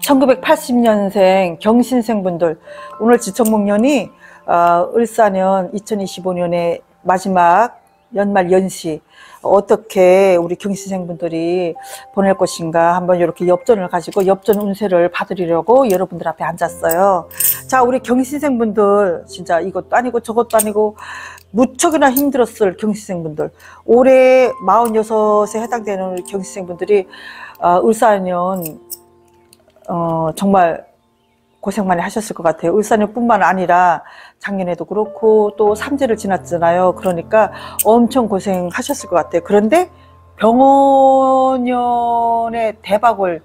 1980년생 경신생분들, 오늘 지청목련이 을사년 2025년의 마지막 연말 연시, 어떻게 우리 경신생분들이 보낼 것인가 한번 이렇게 엽전을 가지고 엽전 운세를 봐드리려고 여러분들 앞에 앉았어요. 자, 우리 경신생분들 진짜 이것도 아니고 저것도 아니고 무척이나 힘들었을 경신생분들, 올해 46세 해당되는 우리 경신생분들이 을사년 정말 고생 많이 하셨을 것 같아요. 을사년뿐만 아니라 작년에도 그렇고 또 삼재를 지났잖아요. 그러니까 엄청 고생하셨을 것 같아요. 그런데 병원년의 대박을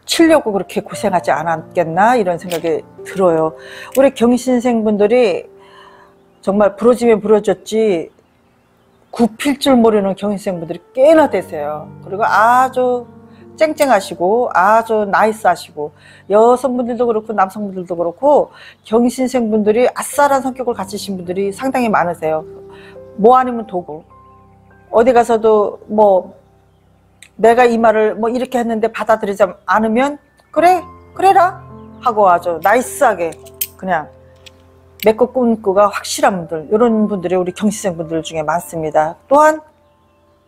치려고 그렇게 고생하지 않았겠나 이런 생각이 들어요. 우리 경신생분들이 정말 부러지면 부러졌지 굽힐 줄 모르는 경신생분들이 꽤나 되세요. 그리고 아주 쨍쨍하시고 아주 나이스하시고, 여성분들도 그렇고 남성분들도 그렇고 경신생분들이 아싸란 성격을 가지신 분들이 상당히 많으세요. 뭐 아니면 도구, 어디 가서도 뭐 내가 이 말을 뭐 이렇게 했는데 받아들이지 않으면 그래라 하고 아주 나이스하게 그냥 맺고 끊고가 확실한 분들, 이런 분들이 우리 경신생분들 중에 많습니다. 또한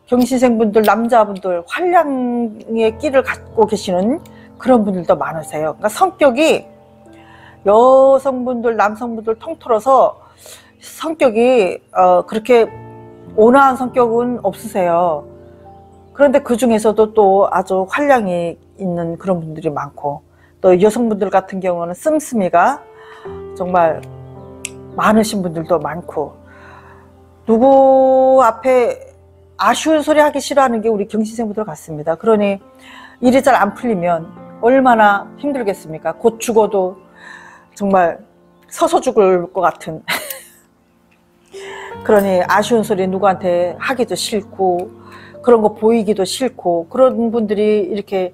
경신생분들, 남자분들 활량의 끼를 갖고 계시는 그런 분들도 많으세요. 그러니까 성격이 여성분들, 남성분들 통틀어서 성격이 그렇게 온화한 성격은 없으세요. 그런데 그 중에서도 또 아주 활량이 있는 그런 분들이 많고, 또 여성분들 같은 경우는 씀씀이가 정말 많으신 분들도 많고, 누구 앞에 아쉬운 소리 하기 싫어하는 게 우리 경신생분들 같습니다. 그러니 일이 잘 안 풀리면 얼마나 힘들겠습니까? 곧 죽어도 정말 서서 죽을 것 같은 그러니 아쉬운 소리 누구한테 하기도 싫고 그런 거 보이기도 싫고, 그런 분들이 이렇게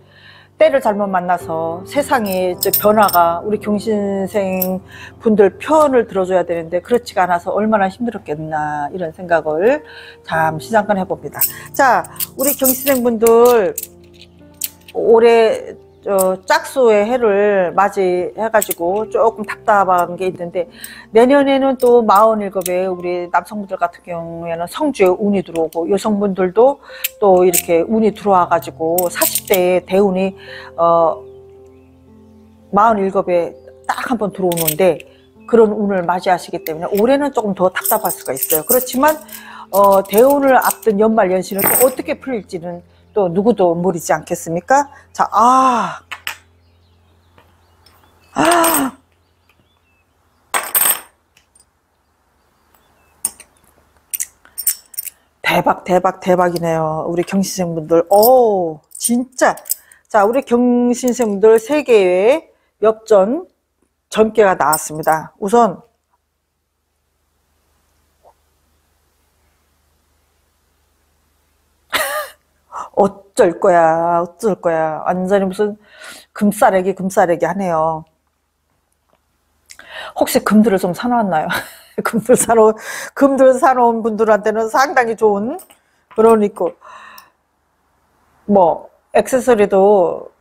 때를 잘못 만나서 세상의 변화가 우리 경신생 분들 편을 들어줘야 되는데 그렇지가 않아서 얼마나 힘들었겠나 이런 생각을 잠시 잠깐 해봅니다. 자, 우리 경신생 분들 올해 짝수의 해를 맞이해가지고 조금 답답한 게 있는데, 내년에는 또 47에 우리 남성분들 같은 경우에는 성주에 운이 들어오고, 여성분들도 또 이렇게 운이 들어와가지고 40대에 대운이 47에 딱 한 번 들어오는데, 그런 운을 맞이하시기 때문에 올해는 조금 더 답답할 수가 있어요. 그렇지만 대운을 앞둔 연말 연시는 또 어떻게 풀릴지는 또 누구도 모르지 않겠습니까? 자, 대박이네요. 우리 경신생분들, 진짜. 자, 우리 경신생분들 3개의 엽전 전개가 나왔습니다. 우선 어쩔 거야. 완전히 무슨 금싸레기 하네요. 혹시 금들을 좀 사놓았나요? 금들 사놓은 분들한테는 상당히 좋은 그런 있고, 뭐 액세서리도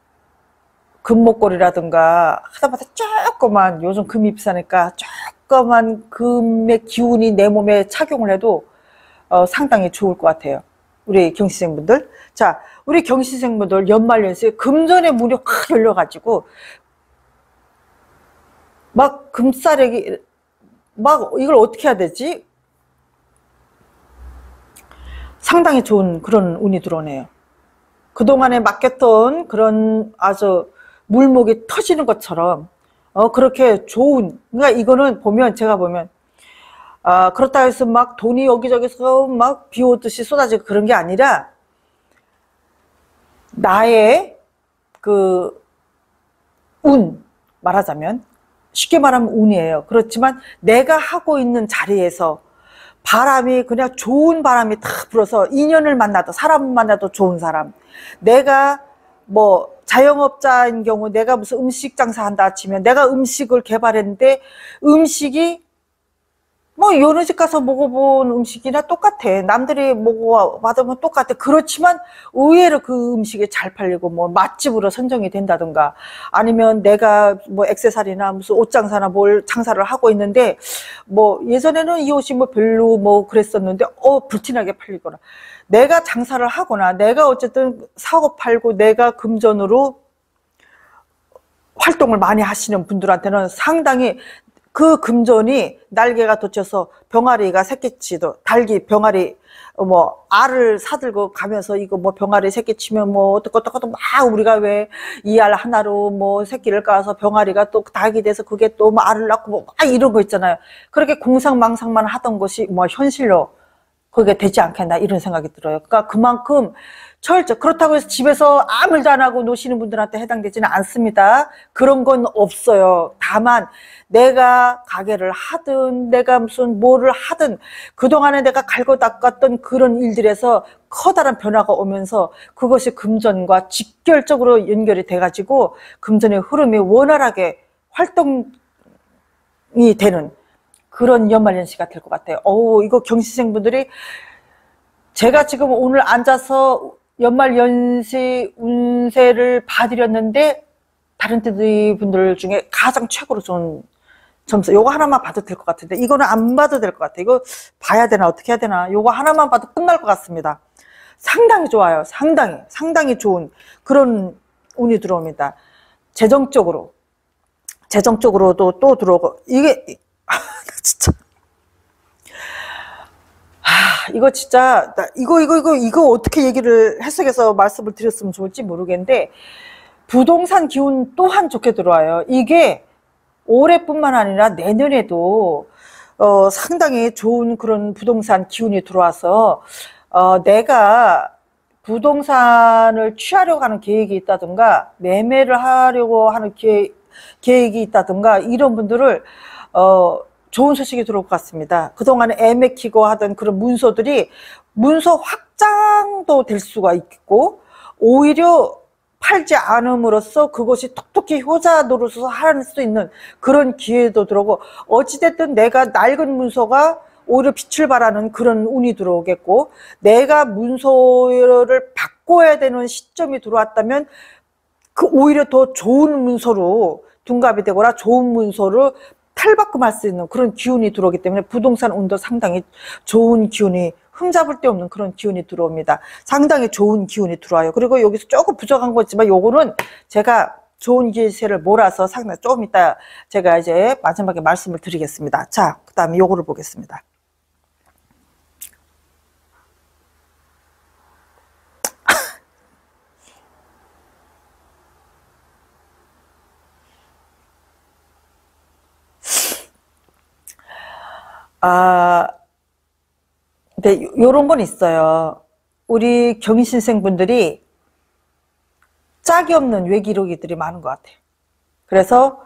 금목걸이라든가 하다못해 조그만, 요즘 금이 비싸니까 조그만 금의 기운이 내 몸에 착용을 해도 상당히 좋을 것 같아요. 우리 경신생분들. 자, 우리 경신생분들 연말연시에 금전의 문이 확 열려가지고 막 금싸레기 막 이걸 어떻게 해야 되지? 상당히 좋은 그런 운이 들어오네요. 그동안에 맡겼던 그런 아주 물목이 터지는 것처럼 그렇게 좋은, 그러니까 이거는 보면 제가 보면 그렇다 해서 막 돈이 여기저기서 막 비 오듯이 쏟아지고 그런 게 아니라, 나의 그 운, 말하자면 쉽게 말하면 운이에요. 그렇지만 내가 하고 있는 자리에서 바람이 그냥 좋은 바람이 탁 불어서 인연을 만나도, 사람 만나도 좋은 사람, 내가 뭐 자영업자인 경우 내가 무슨 음식 장사한다 치면 내가 음식을 개발했는데 음식이 뭐 여러 집 가서 먹어본 음식이나 똑같아. 남들이 먹어봐도 똑같아. 그렇지만 의외로 그 음식이 잘 팔리고 뭐 맛집으로 선정이 된다든가, 아니면 내가 뭐 액세서리나 무슨 옷장사나 뭘 장사를 하고 있는데 뭐 예전에는 이 옷이 뭐 별로 뭐 그랬었는데 불티나게 팔리거나, 내가 장사를 하거나 내가 어쨌든 사고 팔고 내가 금전으로 활동을 많이 하시는 분들한테는 상당히 그 금전이 날개가 돋쳐서 병아리가 새끼치도, 닭이 병아리 뭐 알을 사들고 가면서 이거 뭐 병아리 새끼치면 뭐 어떡어떡 막, 우리가 왜 이 알 하나로 뭐 새끼를 까서 병아리가 또 닭이 돼서 그게 또 뭐 알을 낳고 뭐 막 이런 거 있잖아요. 그렇게 공상망상만 하던 것이 뭐 현실로 그게 되지 않겠나, 이런 생각이 들어요. 그러니까 그만큼 그렇다고 해서 집에서 아무 일도 안 하고 노시는 분들한테 해당되지는 않습니다. 그런 건 없어요. 다만 내가 가게를 하든 내가 무슨 뭐를 하든 그동안에 내가 갈고 닦았던 그런 일들에서 커다란 변화가 오면서 그것이 금전과 직결적으로 연결이 돼가지고 금전의 흐름이 원활하게 활동이 되는 그런 연말연시가 될 것 같아요. 이거 경시생분들이, 제가 지금 오늘 앉아서 연말연시 운세를 봐드렸는데 다른 분들 중에 가장 최고로 좋은 점수, 요거 하나만 봐도 될 것 같은데, 이거는 안 봐도 될 것 같아요. 이거 봐야 되나 어떻게 해야 되나, 요거 하나만 봐도 끝날 것 같습니다. 상당히 좋아요. 상당히 좋은 그런 운이 들어옵니다. 재정적으로도 또 들어오고, 이게 진짜 이거 진짜 이거 어떻게 얘기를 해석해서 말씀을 드렸으면 좋을지 모르겠는데, 부동산 기운 또한 좋게 들어와요. 이게 올해뿐만 아니라 내년에도 상당히 좋은 그런 부동산 기운이 들어와서 내가 부동산을 취하려고 하는 계획이 있다든가 매매를 하려고 하는 계획이 있다든가, 이런 분들을 좋은 소식이 들어올 것 같습니다. 그동안에 애매키고 하던 그런 문서 확장도 될 수가 있고, 오히려 팔지 않음으로써 그것이 톡톡히 효자 노릇을 할 수 있는 그런 기회도 들어오고, 어찌됐든 내가 낡은 문서가 오히려 빛을 발하는 그런 운이 들어오겠고, 내가 문서를 바꿔야 되는 시점이 들어왔다면 오히려 더 좋은 문서로 둔갑이 되거나 좋은 문서를 탈바꿈할 수 있는 그런 기운이 들어오기 때문에 부동산 운도 상당히 좋은 기운이, 흠잡을 데 없는 그런 기운이 들어옵니다. 상당히 좋은 기운이 들어와요. 그리고 여기서 조금 부족한 거 있지만 요거는 제가 좋은 기세를 몰아서 상당히 조금 이따 제가 이제 마지막에 말씀을 드리겠습니다. 자, 그 다음에 요거를 보겠습니다. 근데 요런 건 있어요. 우리 경신생분들이 짝이 없는 외기록이들이 많은 것 같아요. 그래서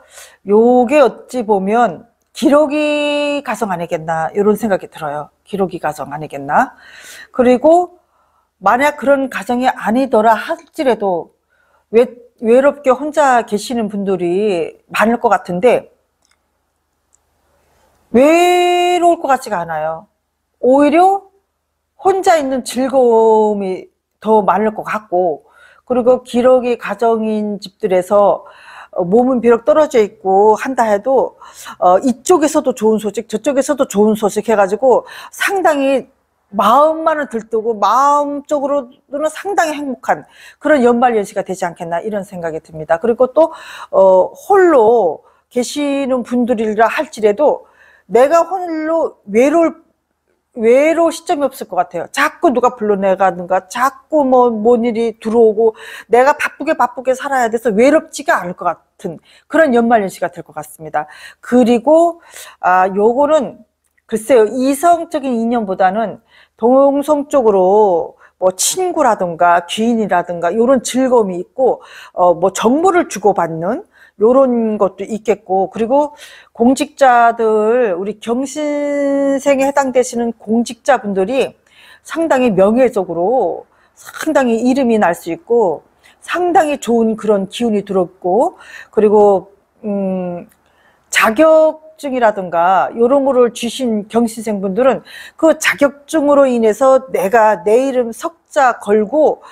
요게 어찌 보면 기록이 가정 아니겠나, 이런 생각이 들어요. 기록이 가정 아니겠나. 그리고 만약 그런 가정이 아니더라 할지라도 외롭게 혼자 계시는 분들이 많을 것 같은데, 외로울 것 같지가 않아요. 오히려 혼자 있는 즐거움이 더 많을 것 같고, 그리고 기러기 가정인 집들에서 몸은 비록 떨어져 있고 한다 해도 이쪽에서도 좋은 소식 저쪽에서도 좋은 소식 해가지고 상당히 마음만은 들뜨고 마음적으로는 상당히 행복한 그런 연말연시가 되지 않겠나, 이런 생각이 듭니다. 그리고 또 홀로 계시는 분들이라 할지라도 내가 홀로 외로울 시점이 없을 것 같아요. 자꾸 누가 불러내가든가 자꾸 뭔 일이 들어오고 내가 바쁘게 살아야 돼서 외롭지가 않을 것 같은 그런 연말연시가 될 것 같습니다. 그리고 요거는 글쎄요, 이성적인 인연보다는 동성적으로 뭐 친구라든가 귀인이라든가 이런 즐거움이 있고, 뭐 정보를 주고받는 요런 것도 있겠고, 그리고 공직자들, 우리 경신생에 해당되시는 공직자분들이 상당히 명예적으로 상당히 이름이 날 수 있고 상당히 좋은 그런 기운이 들었고, 그리고 자격증이라든가 이런 거를 주신 경신생분들은 그 자격증으로 인해서 내가 내 이름 석자 걸고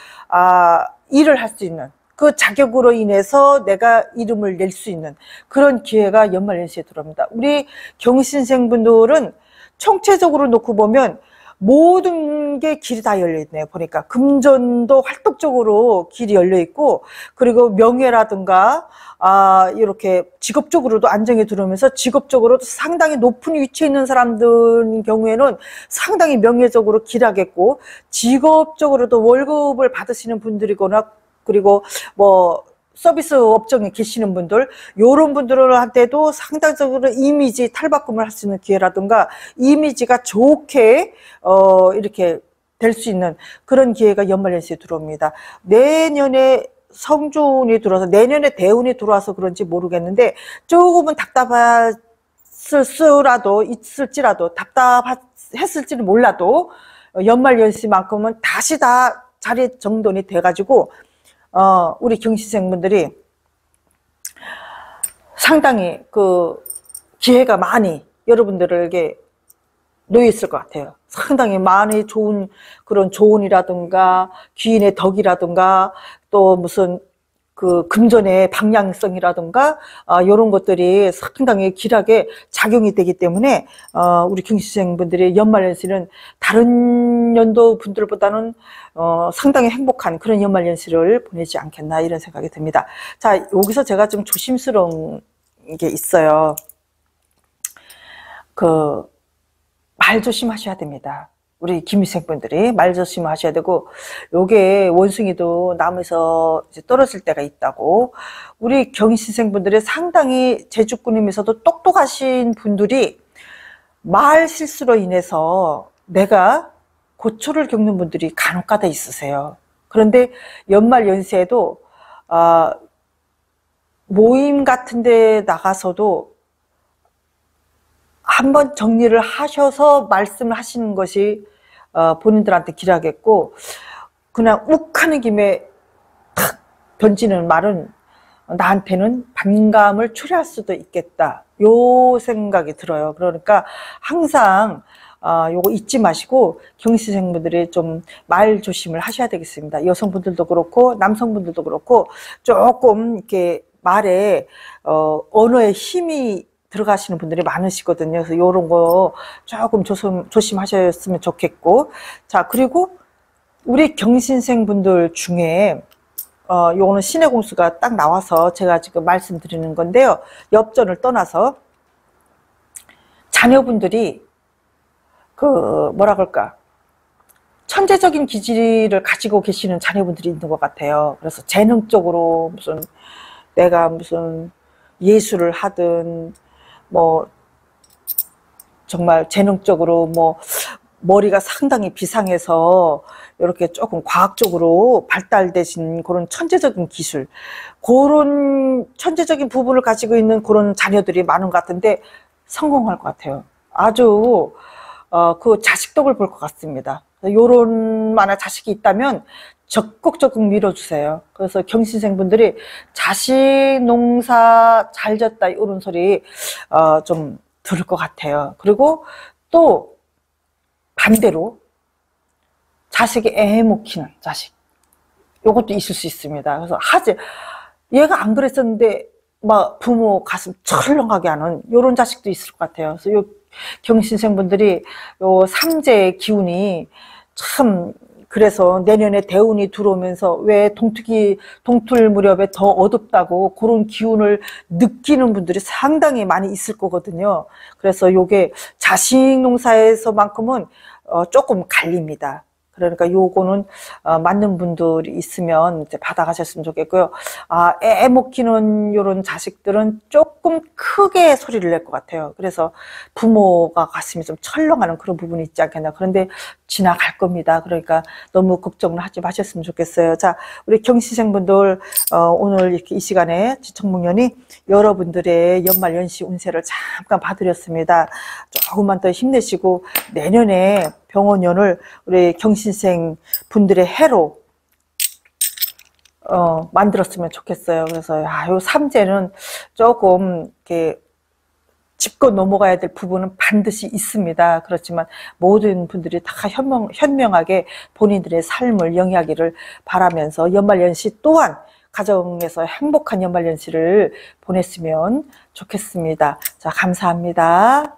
일을 할 수 있는, 그 자격으로 인해서 내가 이름을 낼 수 있는 그런 기회가 연말연시에 들어옵니다. 우리 경신생분들은 총체적으로 놓고 보면 모든 게 길이 다 열려있네요. 보니까 금전도 활동적으로 길이 열려있고, 그리고 명예라든가 이렇게 직업적으로도 안정이 들어오면서 직업적으로도 상당히 높은 위치에 있는 사람들 경우에는 상당히 명예적으로 길하겠고, 직업적으로도 월급을 받으시는 분들이거나, 그리고 뭐 서비스 업종에 계시는 분들, 요런 분들한테도 상당적으로 이미지 탈바꿈을 할 수 있는 기회라든가, 이미지가 좋게 이렇게 될 수 있는 그런 기회가 연말연시에 들어옵니다. 내년에 성준이 들어와서, 내년에 대운이 들어와서 그런지 모르겠는데 조금은 있을지라도 답답했을지는 몰라도 연말연시만큼은 다시 다 자리 정돈이 돼가지고 우리 경신생분들이 상당히 그 기회가 많이 여러분들에게 놓여 있을 것 같아요. 상당히 많이 좋은 그런 조언이라든가 귀인의 덕이라든가 또 무슨 그 금전의 방향성이라든가 이런 것들이 상당히 길하게 작용이 되기 때문에 우리 경신생분들이 연말연시는 다른 연도 분들보다는 상당히 행복한 그런 연말연시를 보내지 않겠나 이런 생각이 듭니다. 자, 여기서 제가 좀 조심스러운 게 있어요. 말 조심하셔야 됩니다. 우리 김희생분들이 말 조심하셔야 되고, 요게 원숭이도 나무에서 이제 떨어질 때가 있다고. 우리 경신생분들이 상당히 제주꾼님에서도 똑똑하신 분들이 말 실수로 인해서 내가 고초를 겪는 분들이 간혹가다 있으세요. 그런데 연말 연시에도 모임 같은 데 나가서도 한번 정리를 하셔서 말씀을 하시는 것이 본인들한테 길하겠고, 그냥 욱 하는 김에 탁 던지는 말은 나한테는 반감을 초래할 수도 있겠다, 요 생각이 들어요. 그러니까 항상 요거 잊지 마시고 경신생분들이 좀 말 조심을 하셔야 되겠습니다. 여성분들도 그렇고 남성분들도 그렇고 조금 이렇게 말에 언어에 힘이 들어가시는 분들이 많으시거든요. 그래서 이런 거 조금 조심하셨으면 좋겠고. 자, 그리고 우리 경신생분들 중에 요거는 신의 공수가 딱 나와서 제가 지금 말씀드리는 건데요. 엽전을 떠나서 자녀분들이 뭐라 그럴까, 천재적인 기질을 가지고 계시는 자녀분들이 있는 것 같아요. 그래서 재능적으로 내가 무슨 예술을 하든 뭐 정말 재능적으로 뭐 머리가 상당히 비상해서 이렇게 조금 과학적으로 발달되신 그런 천재적인 기술, 그런 천재적인 부분을 가지고 있는 그런 자녀들이 많은 것 같은데 성공할 것 같아요. 아주 그 자식덕을 볼 것 같습니다. 요런 만한 자식이 있다면 적극적극 밀어주세요. 그래서 경신생분들이 자식 농사 잘 졌다 이런 소리 좀 들을 것 같아요. 그리고 또 반대로 자식이 애 못 키는 자식, 요것도 있을 수 있습니다. 그래서 얘가 안 그랬었는데 막 부모 가슴 철렁하게 하는 요런 자식도 있을 것 같아요. 그래서 요 경신생분들이 요 삼재의 기운이 참, 그래서 내년에 대운이 들어오면서 왜 동틀 무렵에 더 어둡다고 그런 기운을 느끼는 분들이 상당히 많이 있을 거거든요. 그래서 요게 자식 농사에서만큼은 조금 갈립니다. 그러니까 요거는 맞는 분들이 있으면 이제 받아가셨으면 좋겠고요. 애 못 키는 요런 자식들은 조금 크게 소리를 낼 것 같아요. 그래서 부모가 가슴이 좀 철렁하는 그런 부분이 있지 않겠나. 그런데 지나갈 겁니다. 그러니까 너무 걱정을 하지 마셨으면 좋겠어요. 자, 우리 경신생분들 오늘 이렇게 이 시간에 지청목련이 여러분들의 연말 연시 운세를 잠깐 봐드렸습니다. 조금만 더 힘내시고 내년에 병원연을 우리 경신생 분들의 해로 만들었으면 좋겠어요. 그래서 요 삼재는 조금 이렇게 짚고 넘어가야 될 부분은 반드시 있습니다. 그렇지만 모든 분들이 다 현명하게 본인들의 삶을 영위하기를 바라면서 연말연시 또한 가정에서 행복한 연말연시를 보냈으면 좋겠습니다. 자, 감사합니다.